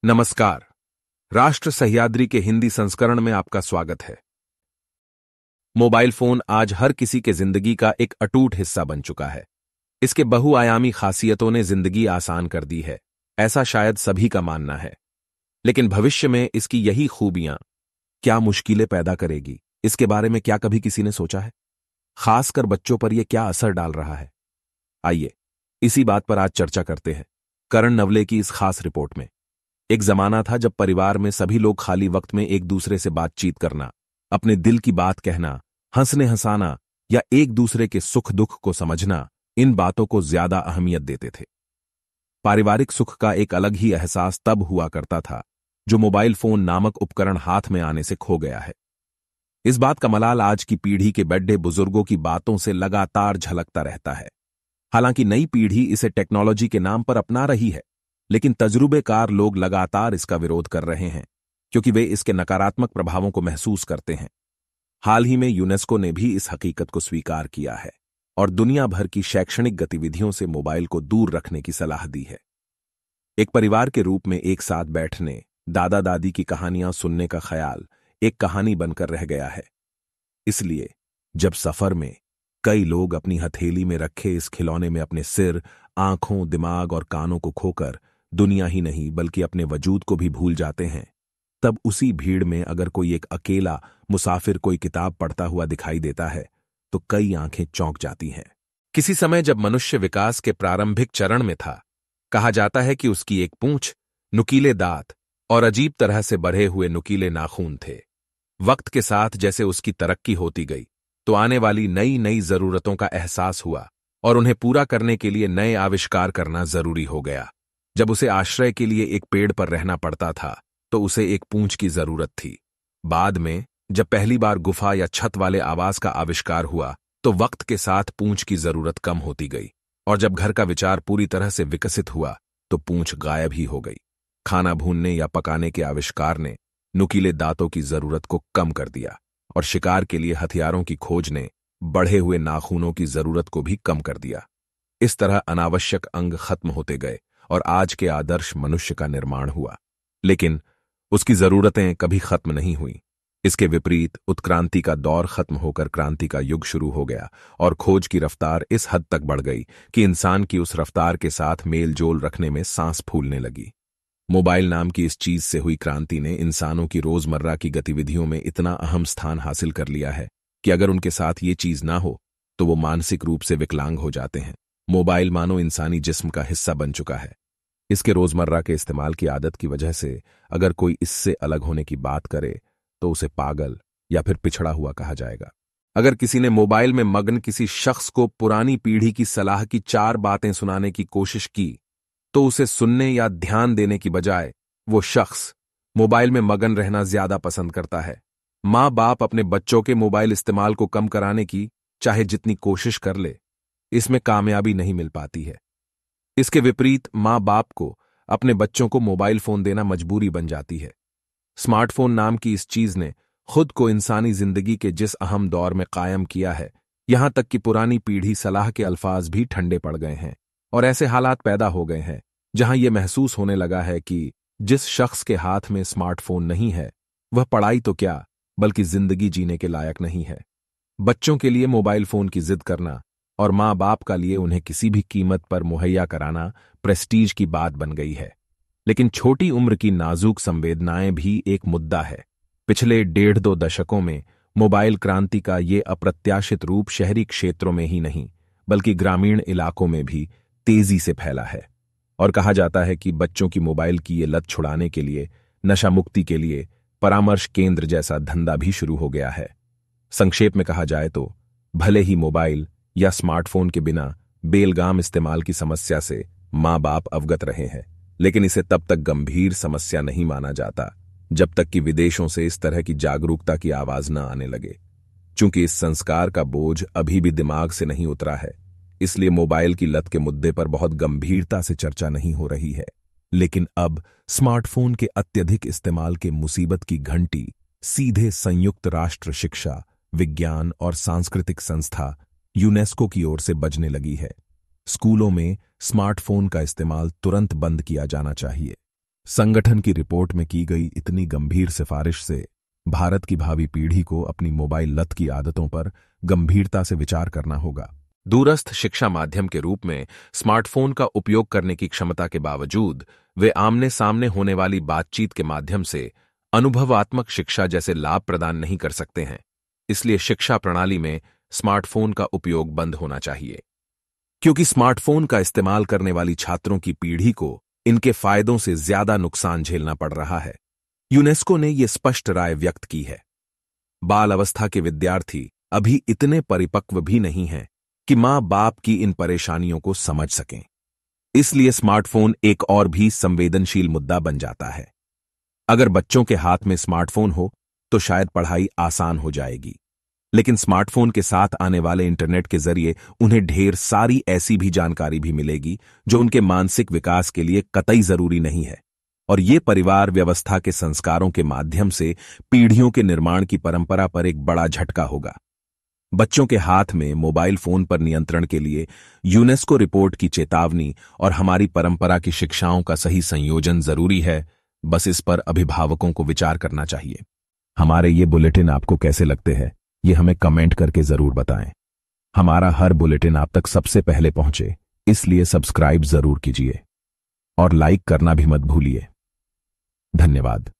नमस्कार। राष्ट्र सह्याद्री के हिंदी संस्करण में आपका स्वागत है। मोबाइल फोन आज हर किसी के जिंदगी का एक अटूट हिस्सा बन चुका है। इसके बहुआयामी खासियतों ने जिंदगी आसान कर दी है, ऐसा शायद सभी का मानना है। लेकिन भविष्य में इसकी यही खूबियां क्या मुश्किलें पैदा करेगी, इसके बारे में क्या कभी किसी ने सोचा है? खासकर बच्चों पर यह क्या असर डाल रहा है? आइए इसी बात पर आज चर्चा करते हैं। करण नवले की इस खास रिपोर्ट में। एक जमाना था जब परिवार में सभी लोग खाली वक्त में एक दूसरे से बातचीत करना, अपने दिल की बात कहना, हंसने हंसाना या एक दूसरे के सुख दुख को समझना, इन बातों को ज्यादा अहमियत देते थे। पारिवारिक सुख का एक अलग ही एहसास तब हुआ करता था जो मोबाइल फोन नामक उपकरण हाथ में आने से खो गया है। इस बात का मलाल आज की पीढ़ी के बड़े बुजुर्गों की बातों से लगातार झलकता रहता है। हालांकि नई पीढ़ी इसे टेक्नोलॉजी के नाम पर अपना रही है, लेकिन तजुर्बेकार लोग लगातार इसका विरोध कर रहे हैं क्योंकि वे इसके नकारात्मक प्रभावों को महसूस करते हैं। हाल ही में यूनेस्को ने भी इस हकीकत को स्वीकार किया है और दुनिया भर की शैक्षणिक गतिविधियों से मोबाइल को दूर रखने की सलाह दी है। एक परिवार के रूप में एक साथ बैठने, दादा दादी की कहानियां सुनने का ख्याल एक कहानी बनकर रह गया है। इसलिए जब सफर में कई लोग अपनी हथेली में रखे इस खिलौने में अपने सिर, आंखों, दिमाग और कानों को खोकर दुनिया ही नहीं बल्कि अपने वजूद को भी भूल जाते हैं, तब उसी भीड़ में अगर कोई एक अकेला मुसाफिर कोई किताब पढ़ता हुआ दिखाई देता है तो कई आंखें चौंक जाती हैं। किसी समय जब मनुष्य विकास के प्रारंभिक चरण में था, कहा जाता है कि उसकी एक पूंछ, नुकीले दांत और अजीब तरह से बढ़े हुए नुकीले नाखून थे। वक्त के साथ जैसे उसकी तरक्की होती गई तो आने वाली नई नई जरूरतों का एहसास हुआ और उन्हें पूरा करने के लिए नए आविष्कार करना जरूरी हो गया। जब उसे आश्रय के लिए एक पेड़ पर रहना पड़ता था तो उसे एक पूंछ की जरूरत थी। बाद में जब पहली बार गुफा या छत वाले आवास का आविष्कार हुआ तो वक्त के साथ पूंछ की जरूरत कम होती गई और जब घर का विचार पूरी तरह से विकसित हुआ तो पूंछ गायब ही हो गई। खाना भूनने या पकाने के आविष्कार ने नुकीले दांतों की जरूरत को कम कर दिया और शिकार के लिए हथियारों की खोज ने बढ़े हुए नाखूनों की जरूरत को भी कम कर दिया। इस तरह अनावश्यक अंग खत्म होते गए और आज के आदर्श मनुष्य का निर्माण हुआ। लेकिन उसकी जरूरतें कभी खत्म नहीं हुई। इसके विपरीत उत्क्रांति का दौर खत्म होकर क्रांति का युग शुरू हो गया और खोज की रफ्तार इस हद तक बढ़ गई कि इंसान की उस रफ्तार के साथ मेल जोल रखने में सांस फूलने लगी। मोबाइल नाम की इस चीज से हुई क्रांति ने इंसानों की रोजमर्रा की गतिविधियों में इतना अहम स्थान हासिल कर लिया है कि अगर उनके साथ ये चीज ना हो तो वो मानसिक रूप से विकलांग हो जाते हैं। मोबाइल मानो इंसानी जिस्म का हिस्सा बन चुका है। इसके रोजमर्रा के इस्तेमाल की आदत की वजह से अगर कोई इससे अलग होने की बात करे तो उसे पागल या फिर पिछड़ा हुआ कहा जाएगा। अगर किसी ने मोबाइल में मग्न किसी शख्स को पुरानी पीढ़ी की सलाह की 4 बातें सुनाने की कोशिश की तो उसे सुनने या ध्यान देने की बजाय वो शख्स मोबाइल में मगन रहना ज्यादा पसंद करता है। माँ बाप अपने बच्चों के मोबाइल इस्तेमाल को कम कराने की चाहे जितनी कोशिश कर ले, इसमें कामयाबी नहीं मिल पाती है। इसके विपरीत माँ बाप को अपने बच्चों को मोबाइल फोन देना मजबूरी बन जाती है। स्मार्टफोन नाम की इस चीज ने खुद को इंसानी जिंदगी के जिस अहम दौर में कायम किया है, यहां तक कि पुरानी पीढ़ी सलाह के अल्फाज भी ठंडे पड़ गए हैं और ऐसे हालात पैदा हो गए हैं जहां यह महसूस होने लगा है कि जिस शख्स के हाथ में स्मार्टफोन नहीं है वह पढ़ाई तो क्या बल्कि जिंदगी जीने के लायक नहीं है। बच्चों के लिए मोबाइल फोन की जिद करना और माँ बाप का लिए उन्हें किसी भी कीमत पर मुहैया कराना प्रेस्टीज की बात बन गई है। लेकिन छोटी उम्र की नाजुक संवेदनाएं भी एक मुद्दा है। पिछले 1.5-2 दशकों में मोबाइल क्रांति का ये अप्रत्याशित रूप शहरी क्षेत्रों में ही नहीं बल्कि ग्रामीण इलाकों में भी तेजी से फैला है और कहा जाता है कि बच्चों की मोबाइल की ये लत छुड़ाने के लिए नशा मुक्ति के लिए परामर्श केंद्र जैसा धंधा भी शुरू हो गया है। संक्षेप में कहा जाए तो भले ही मोबाइल या स्मार्टफोन के बिना बेलगाम इस्तेमाल की समस्या से माँ बाप अवगत रहे हैं, लेकिन इसे तब तक गंभीर समस्या नहीं माना जाता जब तक कि विदेशों से इस तरह की जागरूकता की आवाज न आने लगे। चूंकि इस संस्कार का बोझ अभी भी दिमाग से नहीं उतरा है, इसलिए मोबाइल की लत के मुद्दे पर बहुत गंभीरता से चर्चा नहीं हो रही है। लेकिन अब स्मार्टफोन के अत्यधिक इस्तेमाल के मुसीबत की घंटी सीधे संयुक्त राष्ट्र शिक्षा, विज्ञान और सांस्कृतिक संस्था यूनेस्को की ओर से बजने लगी है। स्कूलों में स्मार्टफोन का इस्तेमाल तुरंत बंद किया जाना चाहिए। संगठन की रिपोर्ट में की गई इतनी गंभीर सिफारिश से भारत की भावी पीढ़ी को अपनी मोबाइल लत की आदतों पर गंभीरता से विचार करना होगा। दूरस्थ शिक्षा माध्यम के रूप में स्मार्टफोन का उपयोग करने की क्षमता के बावजूद वे आमने सामने होने वाली बातचीत के माध्यम से अनुभवात्मक शिक्षा जैसे लाभ प्रदान नहीं कर सकते हैं। इसलिए शिक्षा प्रणाली में स्मार्टफोन का उपयोग बंद होना चाहिए, क्योंकि स्मार्टफोन का इस्तेमाल करने वाली छात्रों की पीढ़ी को इनके फायदों से ज्यादा नुकसान झेलना पड़ रहा है। यूनेस्को ने यह स्पष्ट राय व्यक्त की है। बाल अवस्था के विद्यार्थी अभी इतने परिपक्व भी नहीं हैं कि मां बाप की इन परेशानियों को समझ सकें। इसलिए स्मार्टफोन एक और भी संवेदनशील मुद्दा बन जाता है। अगर बच्चों के हाथ में स्मार्टफोन हो तो शायद पढ़ाई आसान हो जाएगी, लेकिन स्मार्टफोन के साथ आने वाले इंटरनेट के जरिए उन्हें ढेर सारी ऐसी भी जानकारी भी मिलेगी जो उनके मानसिक विकास के लिए कतई जरूरी नहीं है। और ये परिवार व्यवस्था के संस्कारों के माध्यम से पीढ़ियों के निर्माण की परंपरा पर एक बड़ा झटका होगा। बच्चों के हाथ में मोबाइल फोन पर नियंत्रण के लिए यूनेस्को रिपोर्ट की चेतावनी और हमारी परंपरा की शिक्षाओं का सही संयोजन जरूरी है। बस इस पर अभिभावकों को विचार करना चाहिए। हमारे ये बुलेटिन आपको कैसे लगते हैं, ये हमें कमेंट करके जरूर बताएं। हमारा हर बुलेटिन आप तक सबसे पहले पहुंचे, इसलिए सब्सक्राइब जरूर कीजिए और लाइक करना भी मत भूलिए। धन्यवाद।